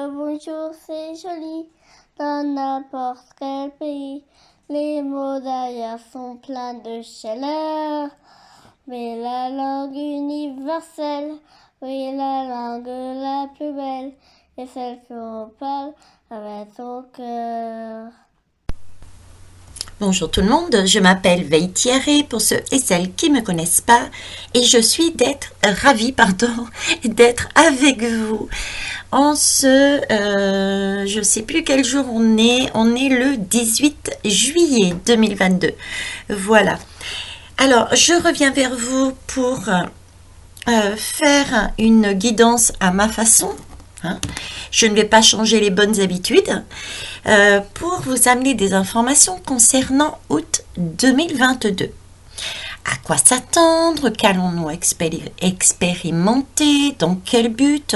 bonjour, c'est joli. Dans n'importe quel pays, les mots d'ailleurs sont pleins de chaleur. Mais la langue universelle, oui, la langue la plus belle, est celle qu'on parle avec son cœur. Bonjour tout le monde, je m'appelle Veille Thierry pour ceux et celles qui ne me connaissent pas et je suis ravie d'être avec vous en je ne sais plus quel jour on est le 18 juillet 2022. Voilà. Alors, je reviens vers vous pour faire une guidance à ma façon. Je ne vais pas changer les bonnes habitudes pour vous amener des informations concernant août 2022. À quoi s'attendre? Qu'allons-nous expérimenter? Dans quel but?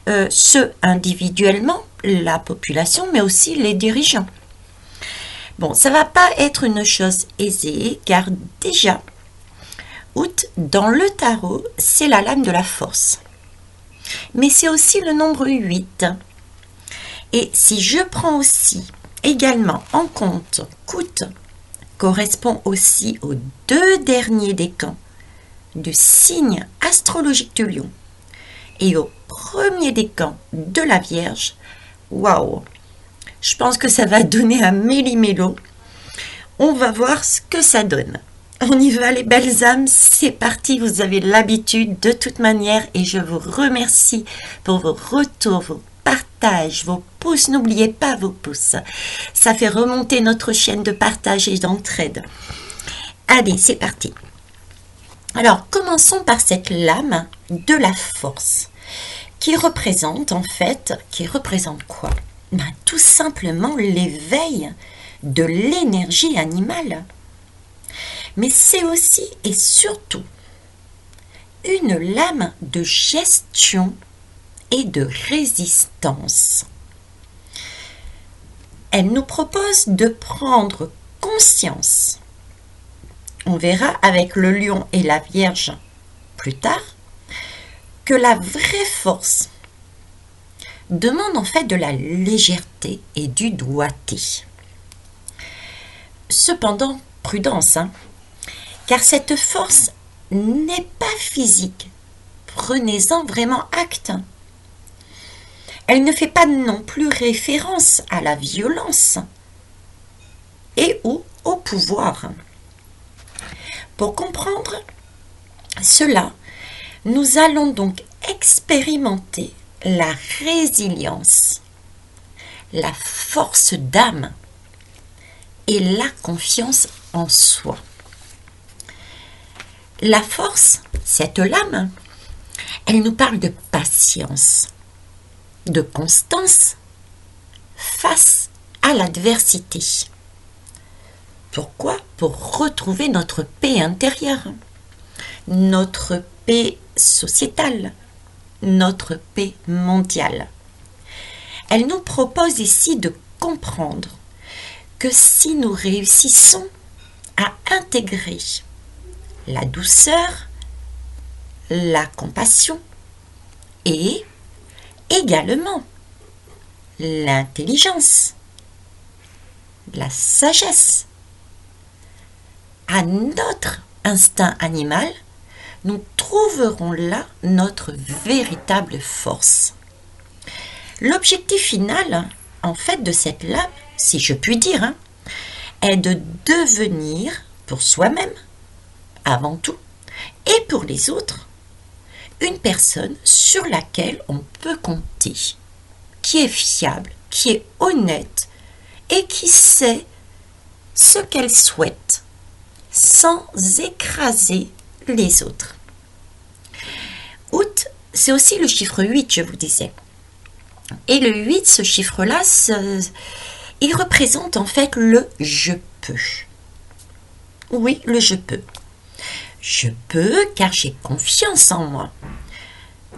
Ce individuellement, la population, mais aussi les dirigeants. Bon, ça ne va pas être une chose aisée, car déjà, août, dans le tarot, c'est la lame de la force. Mais c'est aussi le nombre 8. Et si je prends aussi également en compte qu'août correspond aussi aux 2 derniers décans du signe astrologique du lion et au premier décan de la Vierge, waouh! Je pense que ça va donner un méli-mélo. On va voir ce que ça donne. On y va les belles âmes, c'est parti, vous avez l'habitude de toute manière et je vous remercie pour vos retours, vos partages, vos pouces, n'oubliez pas vos pouces. Ça fait remonter notre chaîne de partage et d'entraide. Allez, c'est parti. Alors, commençons par cette lame de la force qui représente quoi? Tout simplement l'éveil de l'énergie animale. Mais c'est aussi et surtout une lame de gestion et de résistance. Elle nous propose de prendre conscience. On verra avec le lion et la Vierge plus tard que la vraie force demande en fait de la légèreté et du doigté. Cependant, prudence, car cette force n'est pas physique. Prenez-en vraiment acte. Elle ne fait pas non plus référence à la violence et ou au pouvoir. Pour comprendre cela, nous allons donc expérimenter la résilience, la force d'âme et la confiance en soi. La force, cette lame, elle nous parle de patience, de constance face à l'adversité. Pourquoi? Pour retrouver notre paix intérieure, notre paix sociétale, notre paix mondiale. Elle nous propose ici de comprendre que si nous réussissons à intégrer la douceur, la compassion et également l'intelligence, la sagesse à notre instinct animal, nous trouverons là notre véritable force. L'objectif final, en fait, de cette lame, si je puis dire, est de devenir pour soi-même, avant tout, et pour les autres, une personne sur laquelle on peut compter, qui est fiable, qui est honnête et qui sait ce qu'elle souhaite sans écraser les autres. Août, c'est aussi le chiffre 8, je vous disais. Et le 8, ce chiffre-là, il représente en fait le « je peux ». Oui, le « je peux ». Je peux car j'ai confiance en moi.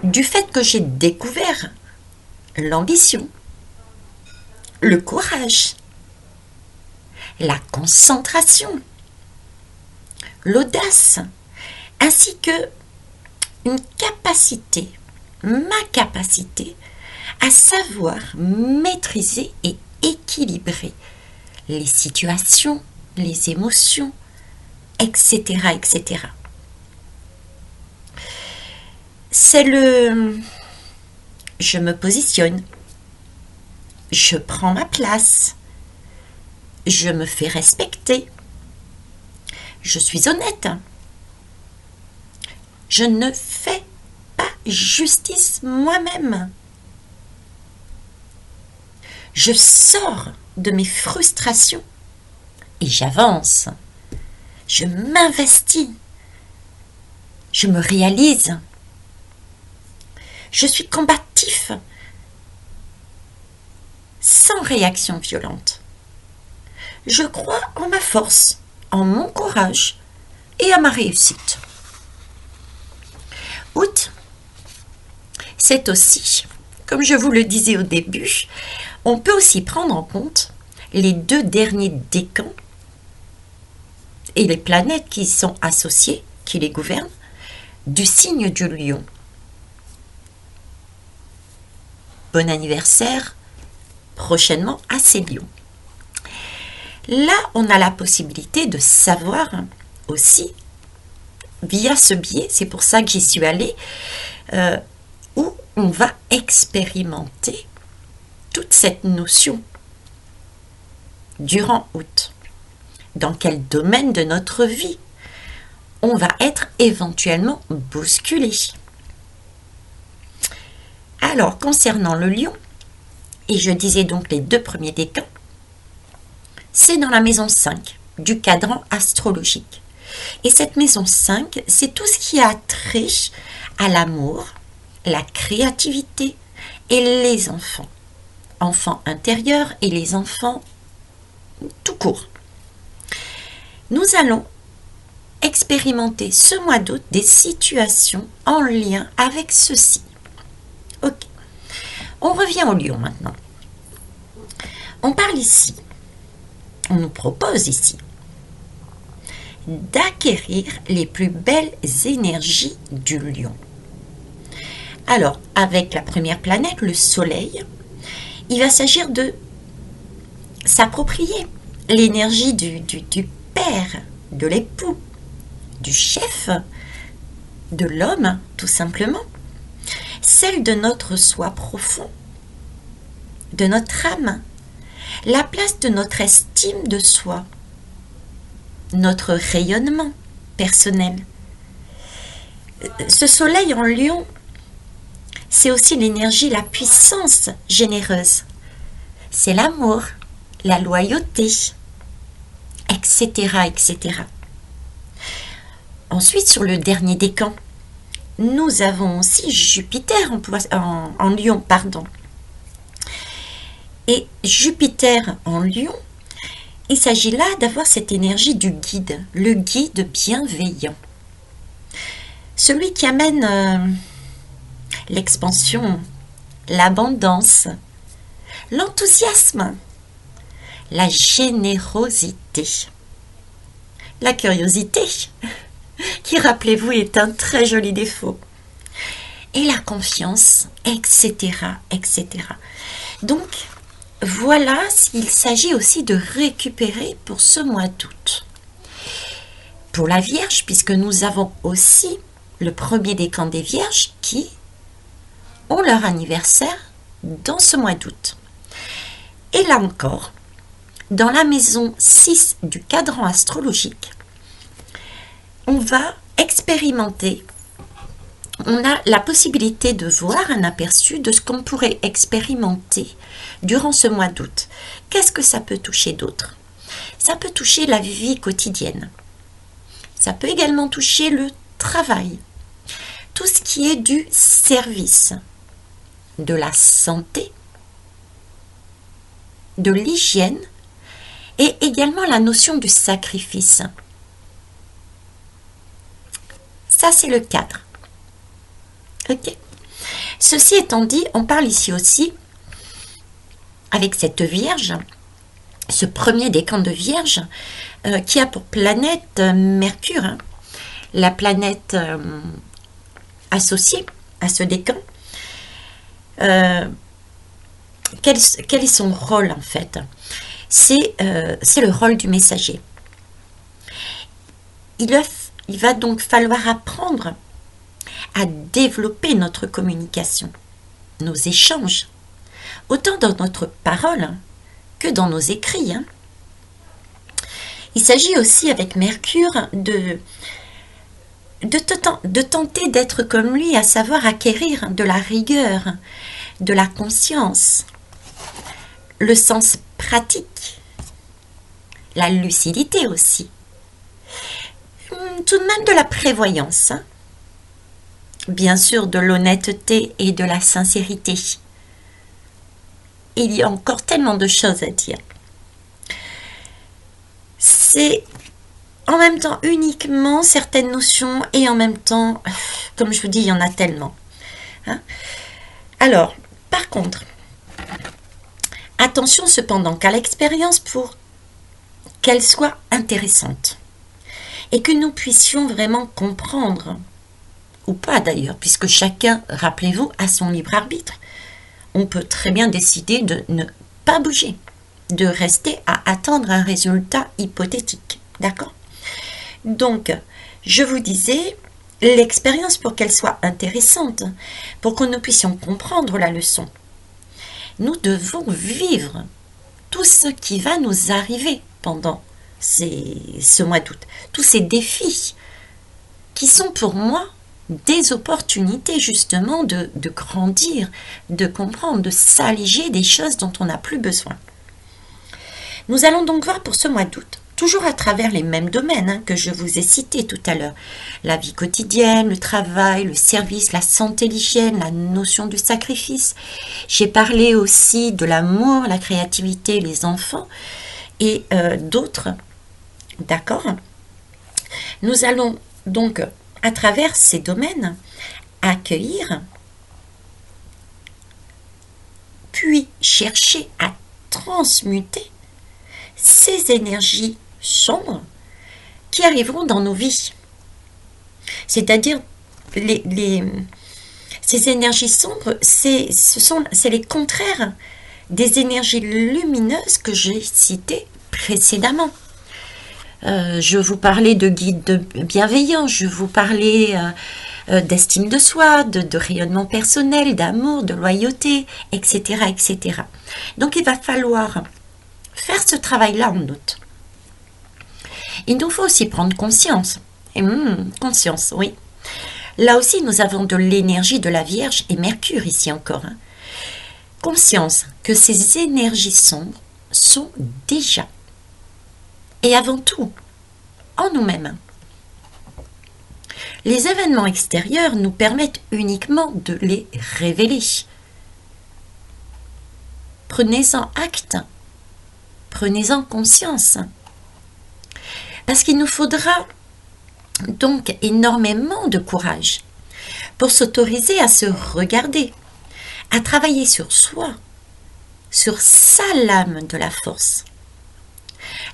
Du fait que j'ai découvert l'ambition, le courage, la concentration, l'audace, ainsi que ma capacité à savoir maîtriser et équilibrer les situations, les émotions, etc., etc. C'est le je me positionne, je prends ma place, je me fais respecter, je suis honnête, je ne fais pas justice moi-même, je sors de mes frustrations et j'avance, je m'investis, je me réalise, je suis combatif, sans réaction violente. Je crois en ma force, en mon courage et à ma réussite. Août, c'est aussi, comme je vous le disais au début, on peut aussi prendre en compte les 2 derniers décans et les planètes qui y sont associées, qui les gouvernent, du signe du Lion. Bon anniversaire prochainement à ces lions. Là, on a la possibilité de savoir aussi, via ce biais, c'est pour ça que j'y suis allée, où on va expérimenter toute cette notion durant août. Dans quel domaine de notre vie on va être éventuellement bousculé. Alors, concernant le lion, et je disais donc les 2 premiers décans, c'est dans la maison 5 du cadran astrologique. Et cette maison 5, c'est tout ce qui a trait à l'amour, la créativité et les enfants. Enfants intérieurs et les enfants tout court. Nous allons expérimenter ce mois d'août des situations en lien avec ceci. Ok. On revient au lion maintenant. On parle ici, on nous propose ici d'acquérir les plus belles énergies du lion. Alors, avec la première planète, le soleil, il va s'agir de s'approprier l'énergie du père, de l'époux, du chef, de l'homme, tout simplement. Celle de notre soi profond, de notre âme, la place de notre estime de soi, notre rayonnement personnel. Ce soleil en lion, c'est aussi l'énergie, la puissance généreuse. C'est l'amour, la loyauté, etc., etc. Ensuite, sur le dernier décan, nous avons aussi Jupiter en lion, pardon. Et Jupiter en lion, il s'agit là d'avoir cette énergie du guide, le guide bienveillant. Celui qui amène l'expansion, l'abondance, l'enthousiasme, la générosité, la curiosité, qui, rappelez-vous, est un très joli défaut, et la confiance, etc., etc. Donc, voilà s'il s'agit aussi de récupérer pour ce mois d'août. Pour la Vierge, puisque nous avons aussi le premier décan des Vierges qui ont leur anniversaire dans ce mois d'août. Et là encore, dans la maison 6 du cadran astrologique, on va expérimenter, on a la possibilité de voir un aperçu de ce qu'on pourrait expérimenter durant ce mois d'août. Qu'est-ce que ça peut toucher d'autre? Ça peut toucher la vie quotidienne. Ça peut également toucher le travail. Tout ce qui est du service, de la santé, de l'hygiène et également la notion du sacrifice. Ça, c'est le cadre. Ok. Ceci étant dit, on parle ici aussi, avec cette Vierge, ce premier décan de Vierge, qui a pour planète Mercure, hein, la planète associée à ce décan. quel est son rôle en fait? C'est le rôle du messager. Il va donc falloir apprendre à développer notre communication, nos échanges, autant dans notre parole que dans nos écrits. Il s'agit aussi avec Mercure de tenter d'être comme lui, à savoir acquérir de la rigueur, de la conscience, le sens pratique, la lucidité aussi, tout de même de la prévoyance, bien sûr de l'honnêteté et de la sincérité. Il y a encore tellement de choses à dire. C'est en même temps uniquement certaines notions et en même temps, comme je vous dis, il y en a tellement. Alors, par contre, attention cependant qu'à l'expérience pour qu'elle soit intéressante et que nous puissions vraiment comprendre, ou pas d'ailleurs, puisque chacun, rappelez-vous, a son libre arbitre. On peut très bien décider de ne pas bouger, de rester à attendre un résultat hypothétique, d'accord? Donc, je vous disais, l'expérience pour qu'elle soit intéressante, pour que nous puissions comprendre la leçon, nous devons vivre tout ce qui va nous arriver pendant ce mois d'août, tous ces défis qui sont pour moi des opportunités justement de grandir, de comprendre, de s'alléger des choses dont on n'a plus besoin. Nous allons donc voir pour ce mois d'août, toujours à travers les mêmes domaines que je vous ai cités tout à l'heure, la vie quotidienne, le travail, le service, la santé, l'hygiène, la notion du sacrifice. J'ai parlé aussi de l'amour, la créativité, les enfants et d'autres. D'accord? Nous allons donc, à travers ces domaines, accueillir, puis chercher à transmuter ces énergies sombres qui arriveront dans nos vies. C'est-à-dire, ces énergies sombres, c'est les contraires des énergies lumineuses que j'ai citées précédemment. Je vous parlais de guides bienveillants, je vous parlais d'estime de soi, de rayonnement personnel, d'amour, de loyauté, etc., etc. Donc il va falloir faire ce travail-là en août. Il nous faut aussi prendre conscience. Conscience, oui. Là aussi, nous avons de l'énergie de la Vierge et Mercure ici encore. Conscience que ces énergies sombres sont déjà et avant tout en nous-mêmes. Les événements extérieurs nous permettent uniquement de les révéler. Prenez-en acte, prenez-en conscience. Parce qu'il nous faudra donc énormément de courage pour s'autoriser à se regarder, à travailler sur soi, sur sa lame de la force.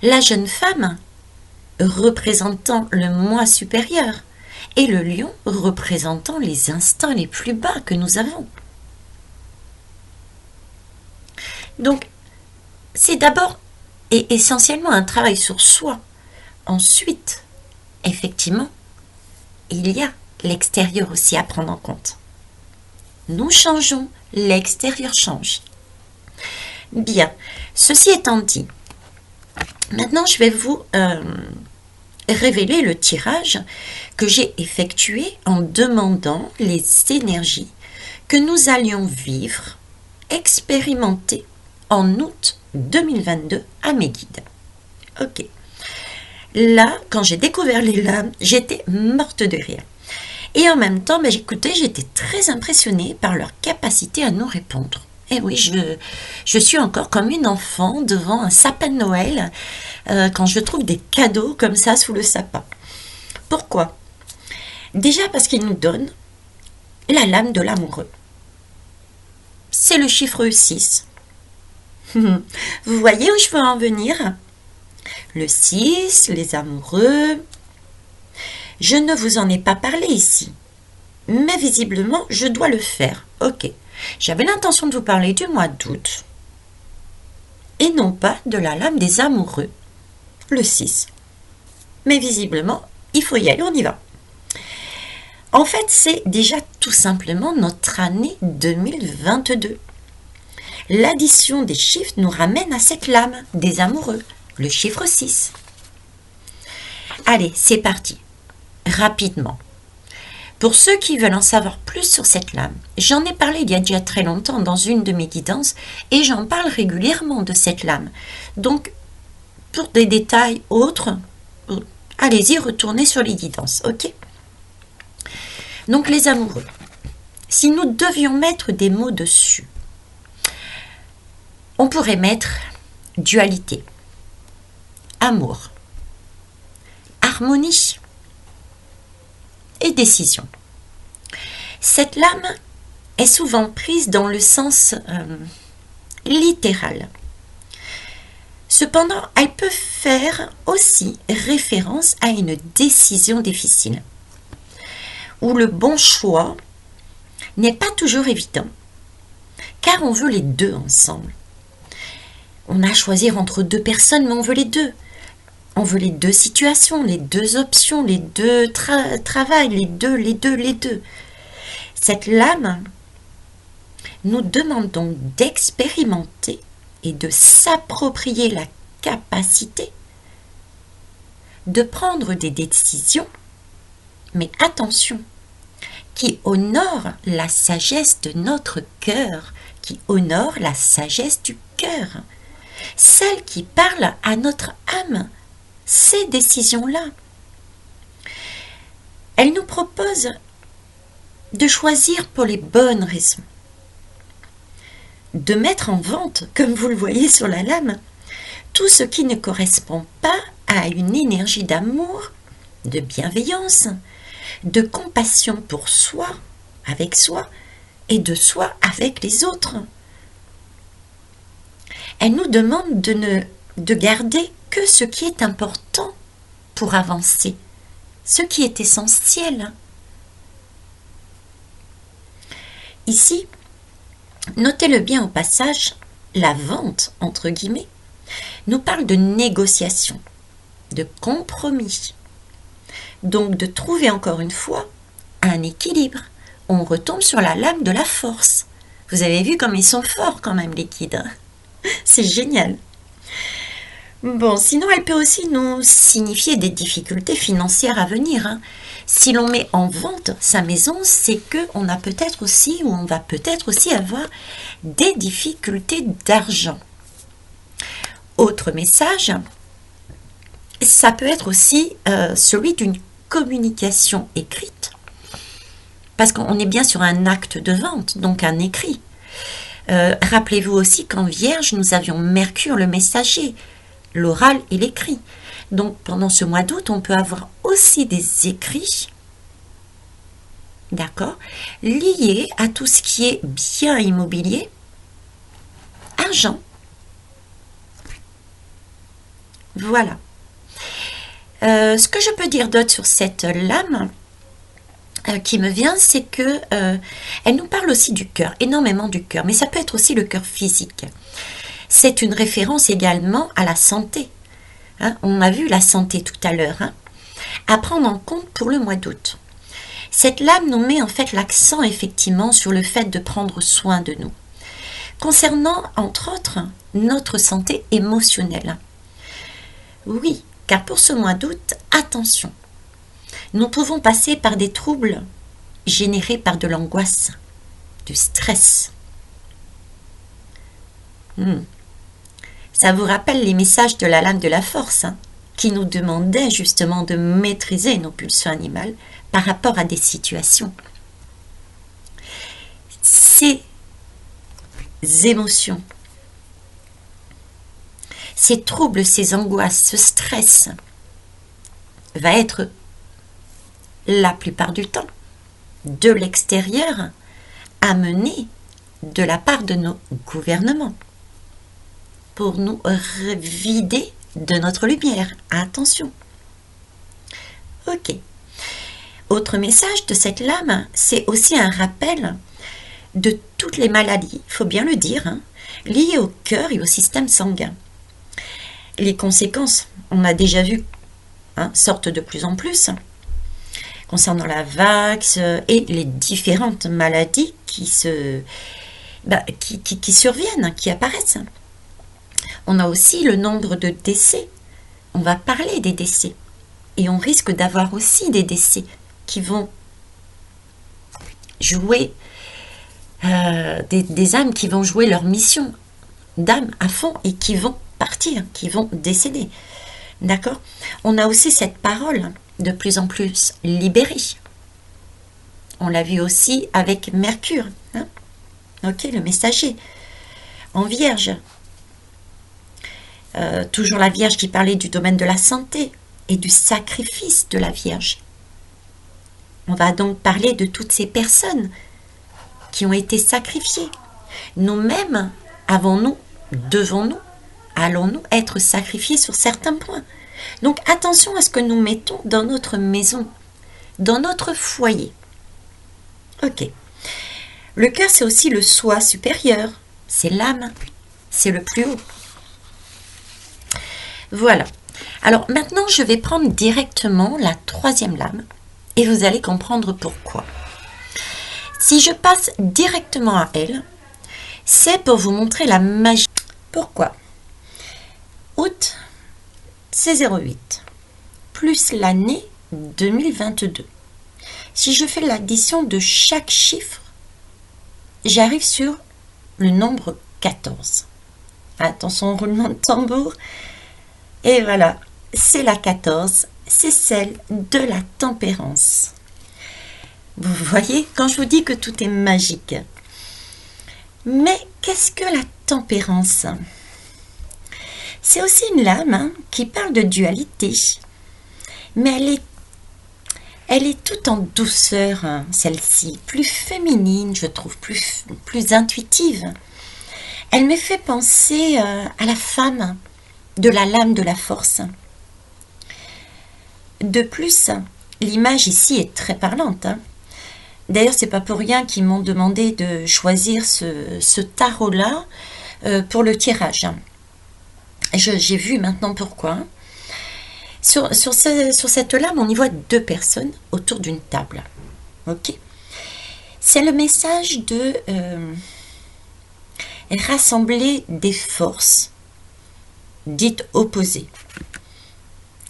La jeune femme représentant le moi supérieur et le lion représentant les instincts les plus bas que nous avons. Donc, c'est d'abord et essentiellement un travail sur soi. Ensuite, effectivement, il y a l'extérieur aussi à prendre en compte. Nous changeons, l'extérieur change. Bien, ceci étant dit, maintenant je vais vous révéler le tirage que j'ai effectué en demandant les énergies que nous allions vivre, expérimenter en août 2022 à mes guides. Ok. Là, quand j'ai découvert les lames, j'étais morte de rire. Et en même temps, j'étais très impressionnée par leur capacité à nous répondre. Et oui, je suis encore comme une enfant devant un sapin de Noël quand je trouve des cadeaux comme ça sous le sapin. Pourquoi? Déjà parce qu'ils nous donnent la lame de l'amoureux. C'est le chiffre 6. Vous voyez où je veux en venir? Le 6, les amoureux. Je ne vous en ai pas parlé ici, mais visiblement, je dois le faire. Ok, j'avais l'intention de vous parler du mois d'août, et non pas de la lame des amoureux, le 6. Mais visiblement, il faut y aller, on y va. En fait, c'est déjà tout simplement notre année 2022. L'addition des chiffres nous ramène à cette lame des amoureux, le chiffre 6. Allez, c'est parti. Rapidement. Pour ceux qui veulent en savoir plus sur cette lame, j'en ai parlé il y a déjà très longtemps dans une de mes guidances et j'en parle régulièrement de cette lame. Donc, pour des détails autres, allez-y, retournez sur les guidances, ok? Donc, les amoureux. Si nous devions mettre des mots dessus, on pourrait mettre dualité, amour, harmonie et décision. Cette lame est souvent prise dans le sens littéral. Cependant, elle peut faire aussi référence à une décision difficile, où le bon choix n'est pas toujours évident, car on veut les deux ensemble. On a à choisir entre deux personnes, mais on veut les deux. On veut les deux situations, les deux options, les deux travails, les deux. Cette lame nous demande donc d'expérimenter et de s'approprier la capacité de prendre des décisions, mais attention, qui honorent la sagesse de notre cœur, qui honorent la sagesse du cœur, celle qui parle à notre âme. Ces décisions-là, elles nous proposent de choisir pour les bonnes raisons, de mettre en vente, comme vous le voyez sur la lame, tout ce qui ne correspond pas à une énergie d'amour, de bienveillance, de compassion pour soi, avec soi, et de soi avec les autres. Elle nous demande de garder que ce qui est important pour avancer, ce qui est essentiel. Ici, notez-le bien au passage, la vente, entre guillemets, nous parle de négociation, de compromis. Donc de trouver encore une fois un équilibre. On retombe sur la lame de la force. Vous avez vu comme ils sont forts quand même les guides. C'est génial. Bon, sinon elle peut aussi nous signifier des difficultés financières à venir. Si l'on met en vente sa maison, c'est qu'on a peut-être aussi, ou on va peut-être aussi avoir des difficultés d'argent. Autre message, ça peut être aussi celui d'une communication écrite, parce qu'on est bien sur un acte de vente, donc un écrit. Rappelez-vous aussi qu'en Vierge, nous avions Mercure, le messager, l'oral et l'écrit. Donc, pendant ce mois d'août, on peut avoir aussi des écrits, d'accord, liés à tout ce qui est bien immobilier, argent. Voilà. Ce que je peux dire d'autre sur cette lame qui me vient, c'est que elle nous parle aussi du cœur, énormément du cœur, mais ça peut être aussi le cœur physique. C'est une référence également à la santé. On a vu la santé tout à l'heure, à prendre en compte pour le mois d'août. Cette lame nous met en fait l'accent effectivement sur le fait de prendre soin de nous, concernant entre autres notre santé émotionnelle. Oui, car pour ce mois d'août, attention, nous pouvons passer par des troubles générés par de l'angoisse, du stress. Ça vous rappelle les messages de la lame de la force, qui nous demandait justement de maîtriser nos pulsions animales par rapport à des situations. Ces émotions, ces troubles, ces angoisses, ce stress va être la plupart du temps de l'extérieur amené de la part de nos gouvernements pour nous vider de notre lumière. Attention. Ok. Autre message de cette lame, c'est aussi un rappel de toutes les maladies, il faut bien le dire, hein, liées au cœur et au système sanguin. Les conséquences, on a déjà vu, hein, sortent de plus en plus concernant la VAX et les différentes maladies qui surviennent, qui apparaissent. On a aussi le nombre de décès. On va parler des décès. Et on risque d'avoir aussi des décès qui vont jouer, des âmes qui vont jouer leur mission d'âme à fond et qui vont partir, qui vont décéder. D'accord? On a aussi cette parole de plus en plus libérée. On l'a vu aussi avec Mercure. Hein? Ok, le messager. En Vierge. Toujours la Vierge qui parlait du domaine de la santé et du sacrifice de la Vierge. On va donc parler de toutes ces personnes qui ont été sacrifiées. Nous-mêmes, avons-nous, devons-nous, allons-nous être sacrifiés sur certains points. Donc attention à ce que nous mettons dans notre maison, dans notre foyer. Ok. Le cœur, c'est aussi le soi supérieur. C'est l'âme. C'est le plus haut. Voilà. Alors maintenant, je vais prendre directement la troisième lame et vous allez comprendre pourquoi. Si je passe directement à elle, c'est pour vous montrer la magie. Pourquoi? Août, c'est 08, plus l'année 2022. Si je fais l'addition de chaque chiffre, j'arrive sur le nombre 14. Attention, roulement de tambour. Et voilà, c'est la 14, c'est celle de la tempérance. Vous voyez, quand je vous dis que tout est magique. Mais qu'est-ce que la tempérance? C'est aussi une lame qui parle de dualité. Mais elle est toute en douceur, celle-ci. Plus féminine, je trouve, plus intuitive. Elle me fait penser à la femme de la lame de la force. De plus, l'image ici est très parlante. D'ailleurs, c'est pas pour rien qu'ils m'ont demandé de choisir ce tarot-là pour le tirage. J'ai vu maintenant pourquoi. Sur cette lame, on y voit deux personnes autour d'une table. Ok. C'est le message de rassembler des forces dites opposées.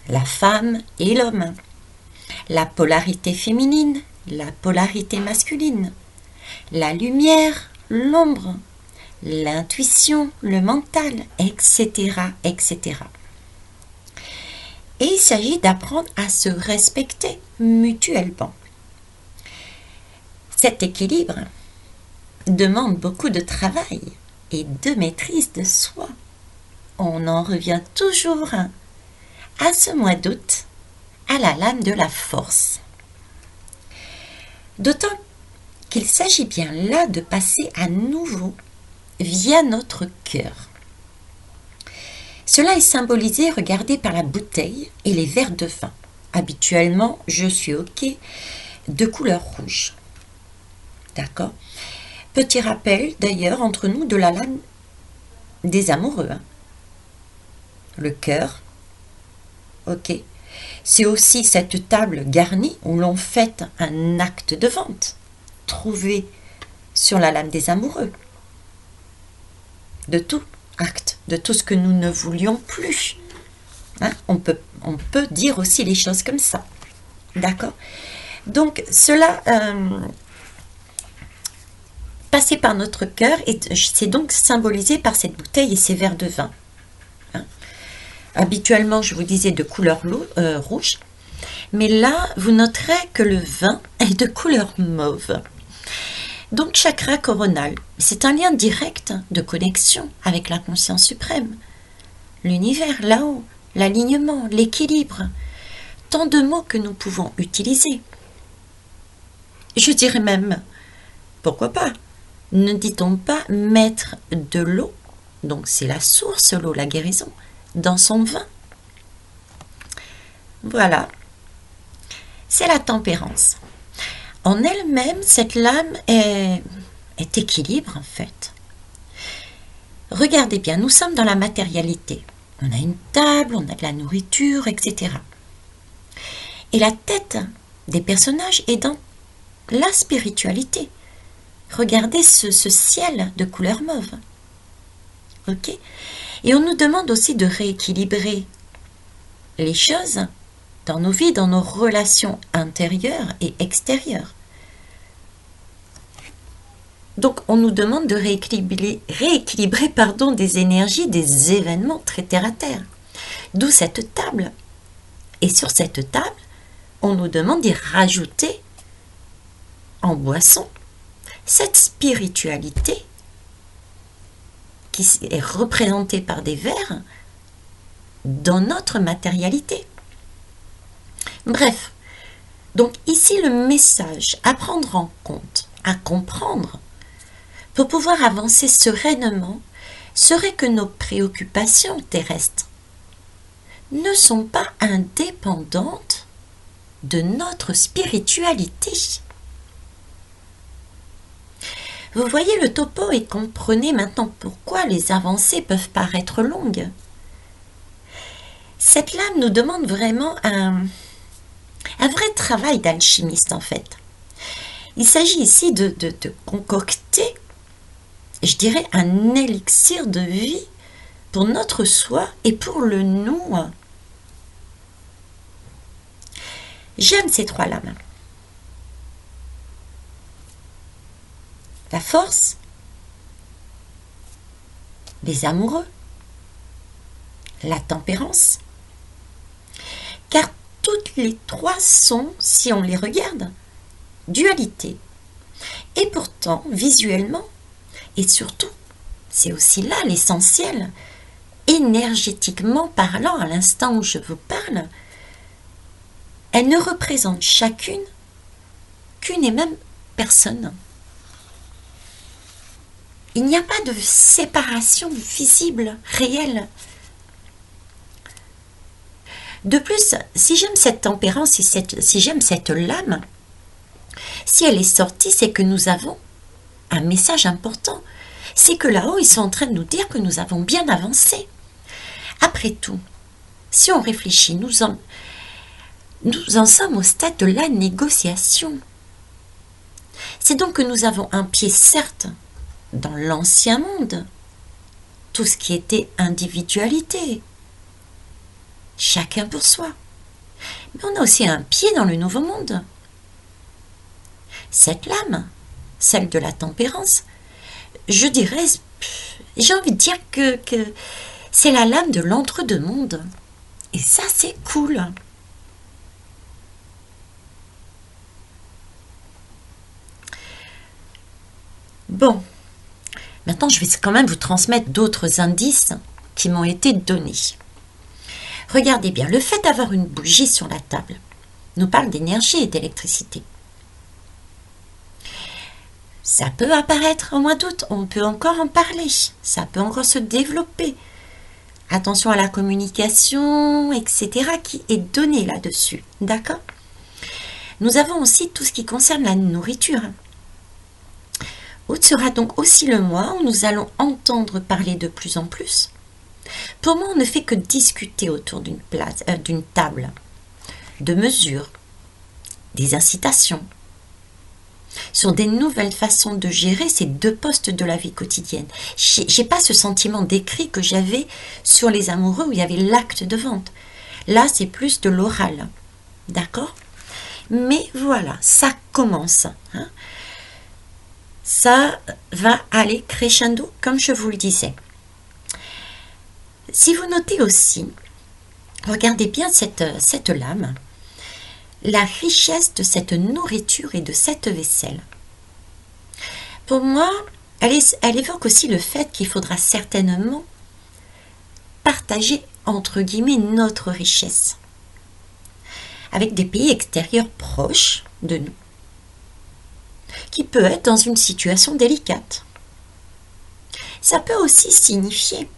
La femme et l'homme. La polarité féminine, la polarité masculine. La lumière, l'ombre. L'intuition, le mental, etc., etc. Et il s'agit d'apprendre à se respecter mutuellement. Cet équilibre demande beaucoup de travail et de maîtrise de soi. On en revient toujours à ce mois d'août, à la lame de la force. D'autant qu'il s'agit bien là de passer à nouveau via notre cœur. Cela est symbolisé, regardez, par la bouteille et les verres de vin. Habituellement, je suis OK, de couleur rouge. D'accord? Petit rappel, d'ailleurs, entre nous, de la lame des amoureux. Le cœur, OK. C'est aussi cette table garnie où l'on fête un acte de vente, trouvé sur la lame des amoureux. De tout acte, de tout ce que nous ne voulions plus. On peut dire aussi les choses comme ça. D'accord? Donc, cela, passé par notre cœur, et c'est donc symbolisé par cette bouteille et ces verres de vin. Habituellement, je vous disais de couleur rouge, mais là, vous noterez que le vin est de couleur mauve. Donc, chakra coronal, c'est un lien direct de connexion avec la conscience suprême. L'univers, là-haut, l'alignement, l'équilibre. Tant de mots que nous pouvons utiliser. Je dirais même, pourquoi pas, ne dit-on pas mettre de l'eau, donc c'est la source, l'eau, la guérison, dans son vin. Voilà, c'est la tempérance. En elle-même, cette lame est est équilibre en fait. Regardez bien, nous sommes dans la matérialité. On a une table, on a de la nourriture, etc. Et la tête des personnages est dans la spiritualité. Regardez ce ciel de couleur mauve. Ok? Et on nous demande aussi de rééquilibrer les choses dans nos vies, dans nos relations intérieures et extérieures. Donc, on nous demande de rééquilibrer des énergies, des événements très terre à terre. D'où cette table. Et sur cette table, on nous demande d'y rajouter en boisson cette spiritualité qui est représentée par des verres dans notre matérialité. Bref, donc ici le message à prendre en compte, à comprendre, pour pouvoir avancer sereinement, serait que nos préoccupations terrestres ne sont pas indépendantes de notre spiritualité. Vous voyez le topo et comprenez maintenant pourquoi les avancées peuvent paraître longues. Cette lame nous demande vraiment un vrai travail d'alchimiste en fait. Il s'agit ici de concocter, je dirais, un élixir de vie pour notre soi et pour le nous. J'aime ces trois lames. La force, les amoureux, la tempérance, car toutes les trois sont, si on les regarde, dualité. Et pourtant, visuellement, et surtout, c'est aussi là l'essentiel, énergétiquement parlant, à l'instant où je vous parle, elles ne représentent chacune qu'une et même personne. Il n'y a pas de séparation visible, réelle. De plus, si j'aime cette tempérance, si j'aime cette lame, si elle est sortie, c'est que nous avons un message important. C'est que là-haut, ils sont en train de nous dire que nous avons bien avancé. Après tout, si on réfléchit, nous en sommes au stade de la négociation. C'est donc que nous avons un pied, certes, dans l'ancien monde, tout ce qui était individualité, chacun pour soi. Mais on a aussi un pied dans le nouveau monde. Cette lame, celle de la tempérance, je dirais, j'ai envie de dire que c'est la lame de l'entre-deux-mondes. Et ça, c'est cool. Bon, maintenant je vais quand même vous transmettre d'autres indices qui m'ont été donnés. Regardez bien, le fait d'avoir une bougie sur la table nous parle d'énergie et d'électricité. Ça peut apparaître au mois d'août, on peut encore en parler, ça peut encore se développer. Attention à la communication, etc. qui est donnée là-dessus, d'accord? Nous avons aussi tout ce qui concerne la nourriture. Août sera donc aussi le mois où nous allons entendre parler de plus en plus. Pour moi, on ne fait que discuter autour d'une table, de mesures, des incitations, sur des nouvelles façons de gérer ces deux postes de la vie quotidienne. J'ai pas ce sentiment d'écrit que j'avais sur les amoureux où il y avait l'acte de vente. Là, c'est plus de l'oral, d'accord? Mais voilà, ça commence, hein. Ça va aller crescendo, comme je vous le disais. Si vous notez aussi, regardez bien cette lame, la richesse de cette nourriture et de cette vaisselle. Pour moi, elle évoque aussi le fait qu'il faudra certainement partager, entre guillemets, notre richesse avec des pays extérieurs proches de nous, qui peut être dans une situation délicate. Ça peut aussi signifier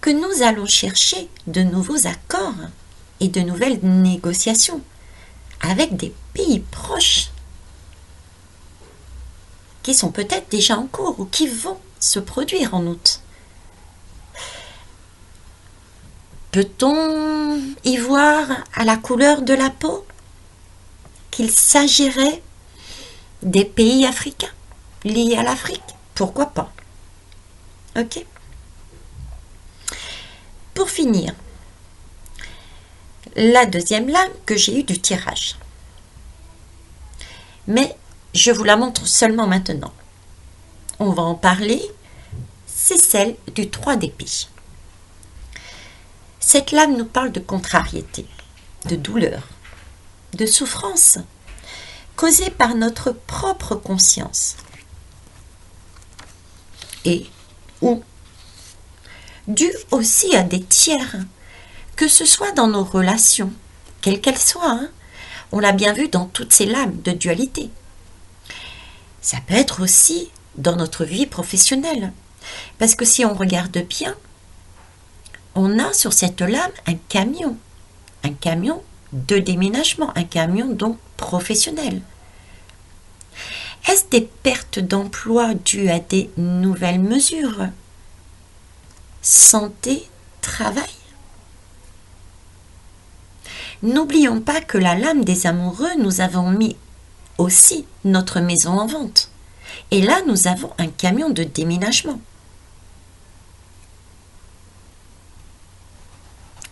que nous allons chercher de nouveaux accords et de nouvelles négociations avec des pays proches qui sont peut-être déjà en cours ou qui vont se produire en août. Peut-on y voir à la couleur de la peau qu'il s'agirait des pays africains liés à l'Afrique? Pourquoi pas? Ok. Pour finir, la deuxième lame que j'ai eue du tirage. Mais je vous la montre seulement maintenant. On va en parler. C'est celle du 3 d'épée. Cette lame nous parle de contrariété, de douleur, de souffrance, causée par notre propre conscience. Et ou due aussi à des tiers, que ce soit dans nos relations, quelles qu'elles soient, hein. On l'a bien vu dans toutes ces lames de dualité. Ça peut être aussi dans notre vie professionnelle. Parce que si on regarde bien, on a sur cette lame un camion de déménagement, un camion donc professionnel. Est-ce des pertes d'emploi dues à des nouvelles mesures? Santé, travail? N'oublions pas que la lame des amoureux, nous avons mis aussi notre maison en vente. Et là, nous avons un camion de déménagement.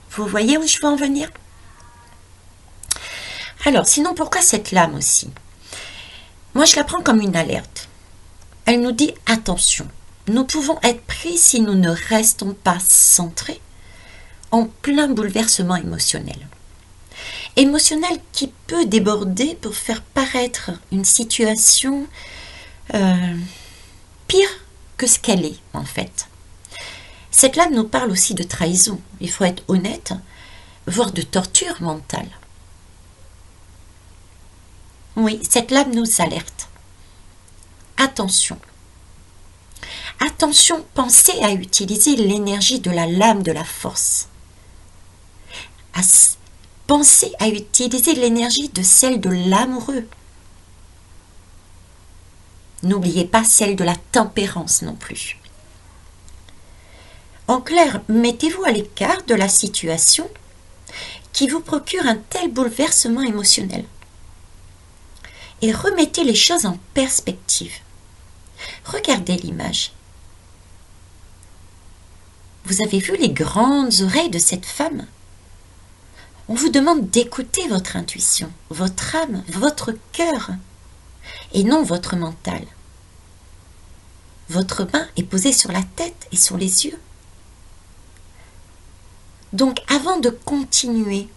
Vous voyez où je veux en venir? Alors, sinon, pourquoi cette lame aussi? Moi, je la prends comme une alerte. Elle nous dit attention. Nous pouvons être pris si nous ne restons pas centrés en plein bouleversement émotionnel. Émotionnel qui peut déborder pour faire paraître une situation pire que ce qu'elle est en fait. Cette lame nous parle aussi de trahison, il faut être honnête, voire de torture mentale. Oui, cette lame nous alerte. Attention. Attention, pensez à utiliser l'énergie de la lame de la force. Pensez à utiliser l'énergie de celle de l'amoureux. N'oubliez pas celle de la tempérance non plus. En clair, mettez-vous à l'écart de la situation qui vous procure un tel bouleversement émotionnel. Et remettez les choses en perspective. Regardez l'image. Vous avez vu les grandes oreilles de cette femme? On vous demande d'écouter votre intuition, votre âme, votre cœur, et non votre mental. Votre main est posée sur la tête et sur les yeux. Donc, avant de continuer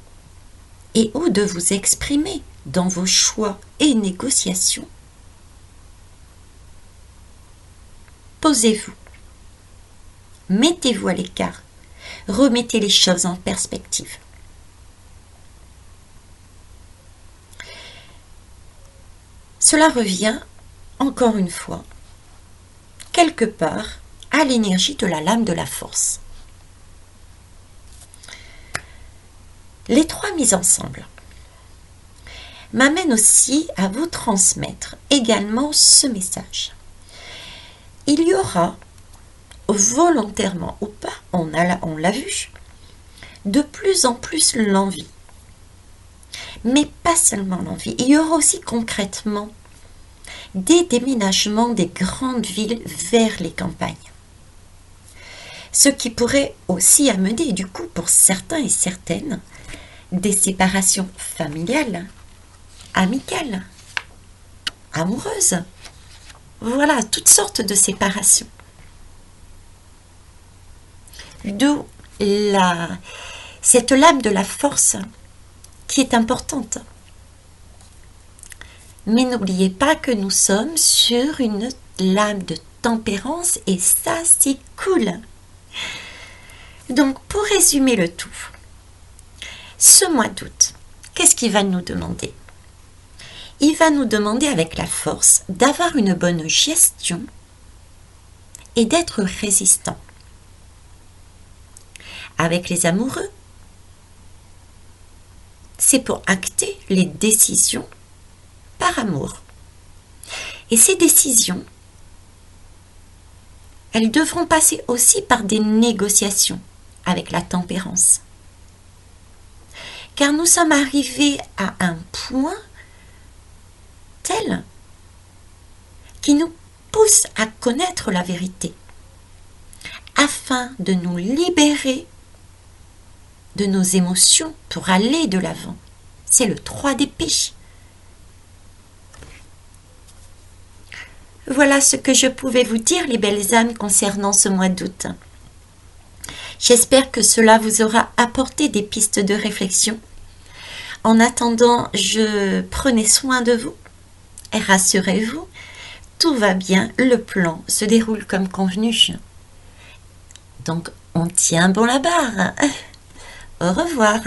et ou de vous exprimer dans vos choix et négociations, posez-vous, mettez-vous à l'écart, remettez les choses en perspective. Cela revient, encore une fois, quelque part à l'énergie de la lame de la force. Les trois mises ensemble m'amènent aussi à vous transmettre également ce message. Il y aura, volontairement ou pas, on l'a vu, de plus en plus l'envie. Mais pas seulement l'envie, il y aura aussi concrètement des déménagements des grandes villes vers les campagnes. Ce qui pourrait aussi amener, du coup, pour certains et certaines, des séparations familiales, amicales, amoureuses. Voilà, toutes sortes de séparations. D'où cette lame de la force qui est importante. Mais n'oubliez pas que nous sommes sur une lame de tempérance et ça, c'est cool. Donc, pour résumer le tout, ce mois d'août, qu'est-ce qu'il va nous demander? Il va nous demander avec la force d'avoir une bonne gestion et d'être résistant. Avec les amoureux, c'est pour acter les décisions par amour. Et ces décisions elles devront passer aussi par des négociations avec la tempérance. Car nous sommes arrivés à un point tel qui nous pousse à connaître la vérité, afin de nous libérer de nos émotions pour aller de l'avant. C'est le 3 d'épée. Voilà ce que je pouvais vous dire, les belles âmes, concernant ce mois d'août. J'espère que cela vous aura apporté des pistes de réflexion. En attendant, prenez soin de vous et rassurez-vous, tout va bien, le plan se déroule comme convenu. Donc, on tient bon la barre. Au revoir.